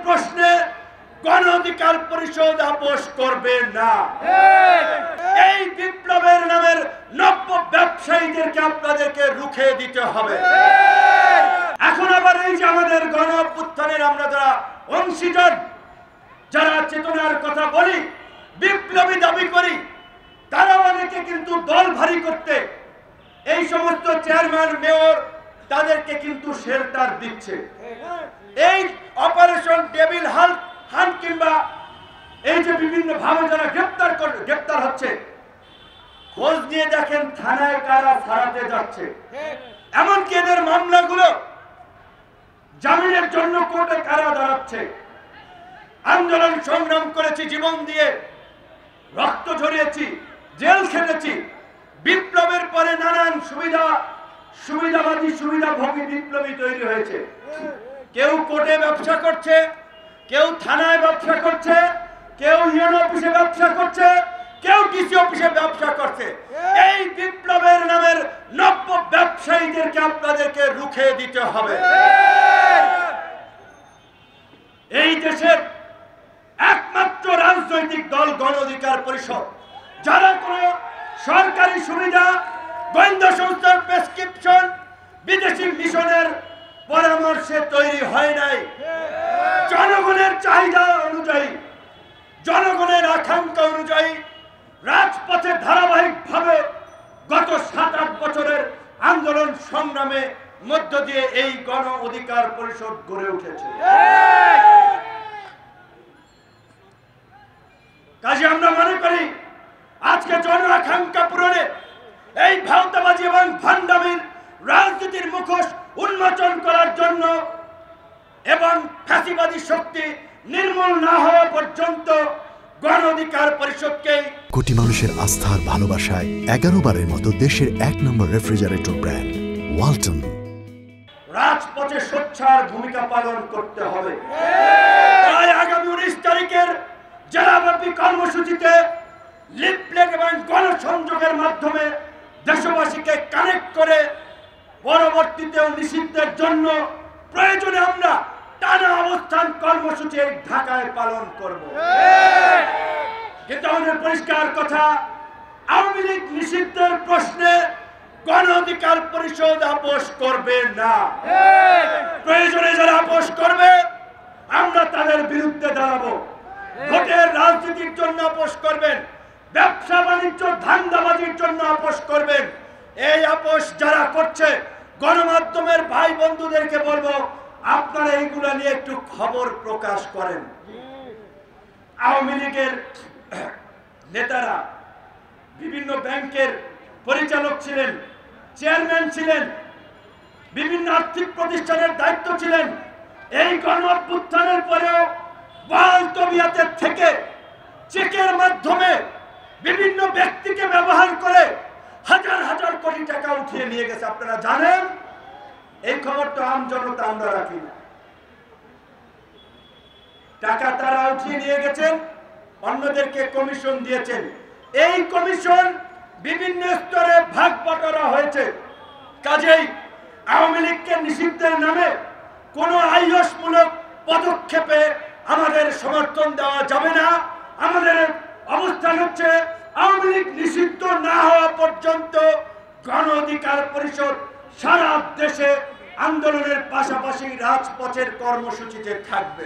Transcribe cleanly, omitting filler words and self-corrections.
প্রশ্নে গণ অধিকার পরিষদ আপোষ করবে না। এই বিপ্লবের নামের নব্য ব্যবসায়ীদেরকে আপনাদেরকে রুখে দিতে হবে। এখন আবার এই যে আমাদের গণ অভ্যুত্থানের আমরা যারা অংশীদার, যারা চেতনার কথা বলি, বিপ্লবী দাবি করি, তারা অনেকে কিন্তু দল ভারী করতে এই সমস্ত চেয়ারম্যান মেয়র তাদেরকে কিন্তু শেল্টার দিচ্ছে। এই অপারেশন ডেভিল হান্ট কিংবা এই যে বিভিন্ন ভাবে যারা গ্রেপ্তার হচ্ছে, খোঁজ নিয়ে দেখেন থানায় কারা ছাড়াতে যাচ্ছে। এমনকি এদের মামলাগুলো জামিনের জন্য কোর্টে কারা দাঁড়াচ্ছে। আন্দোলন সংগ্রাম করেছি, জীবন দিয়ে রক্ত ঝরিয়েছি, জেল খেটেছি। বিপ্লবের পরে নানান সুবিধাবাদী সুবিধাভোগী বিপ্লবী তৈরি হয়েছে। কেউ কোর্টে ব্যবসা করছে, কেউ থানায় ব্যবসা করছে, কেউ ইউএন অফিসে ব্যবসা করছে, কেউ ডিসি অফিসে ব্যবসা করছে। এই বিপ্লবের নামের নব্য ব্যবসায়ীদেরকে আপনাদেরকে রুখে দিতে হবে। এই দেশের একমাত্র রাজনৈতিক দল গণ অধিকার পরিষদ, যারা কোন সরকারি সুবিধা, গোয়েন্দা সংস্থার প্রেসক্রিপশন, বিদেশি মিশনের পরামর্শে তৈরি হয় নাই। জনগণের চাহিদা অনুযায়ী, জনগণের আকাঙ্ক্ষা অনুযায়ী রাজপথে ধারাবাহিকভাবে গত 7-8 বছরের আন্দোলন সংগ্রামে মধ্য দিয়ে এই গণ অধিকার পরিষদ গড়ে উঠেছে। কাজে আমরা মনে করি আজকে জন আকাঙ্ক্ষা পূরণে এই ভাওতাবাজি এবং ভণ্ডামির রাজনীতির মুখোশ উন্মোচন করার জন্য এবং ফ্যাসিবাদী শক্তি নির্মূল না হওয়া পর্যন্ত গণ অধিকার পরিষদকে কোটি মানুষের আস্থার ভালোবাসায় 11 বারের মতো দেশের 1 নম্বর রেফ্রিজারেটর ব্র্যান্ড ওয়ালটন রাজপথে সোচ্চার ভূমিকা পালন করতে হবে। তাই আগামী 19 তারিখের জেলাব্যাপী কর্মসূচিতে লিফলেট এবং গণসংযোগের মাধ্যমে দেশবাসীকে কানেক্ট করে পরবর্তীতেও নিষিদ্ধের জন্য প্রয়োজনে আমরা টানা অবস্থান কর্মসূচি ঢাকায় পালন করব। কিন্তু আমাদের পরিষ্কার কথা, আওয়ামী লীগ নিষিদ্ধের প্রশ্নে গণ অধিকার পরিষদ আপোষ করবে না। প্রয়োজনে যারা আপোষ করবে আমরা তাদের বিরুদ্ধে দাঁড়াবো। ভোটের রাজনীতির জন্য আপোষ করবেন, ব্যবসা বাণিজ্য ধান্দাবাজির জন্য আপোষ করবেন। এই আপোষ যারা করছে গণমাধ্যমের ভাই বন্ধুদেরকে বলবো, আপনারা এইগুলা নিয়ে একটু খবর প্রকাশ করেন। আওয়ামী লীগের নেতারা বিভিন্ন ব্যাংকের পরিচালক ছিলেন, চেয়ারম্যান ছিলেন, বিভিন্ন আর্থিক প্রতিষ্ঠানের দায়িত্ব ছিলেন। এই গণ অভ্যুত্থানের পরেও বাল তবিয়াতের থেকে চেকের মাধ্যমে বিভিন্ন ব্যক্তিকে ব্যবহার করে হাজার হাজার কোটি টাকা উঠিয়ে নিয়ে গেছে। আপনারা জানেন, এই খবর তো আম জনতা আমরা রাখি না। টাকা তারা উঠিয়ে নিয়ে গেছেন, অন্যদেরকে কমিশন দিয়েছেন। এই কমিশন বিভিন্ন স্তরে ভাগ বটরা হয়েছে। কাজেই আওয়ামী লীগকে নিষিদ্ধের নামে কোনো আইওসমূলক পদক্ষেপে আমাদের সমর্থন দেওয়া যাবে না। আমাদের অবস্থান হচ্ছে আওয়ামী লীগ নিষিদ্ধ না হওয়া পর্যন্ত গণ অধিকার পরিষদ সারা দেশে আন্দোলনের পাশাপাশি রাজপথের কর্মসূচিতে থাকবে।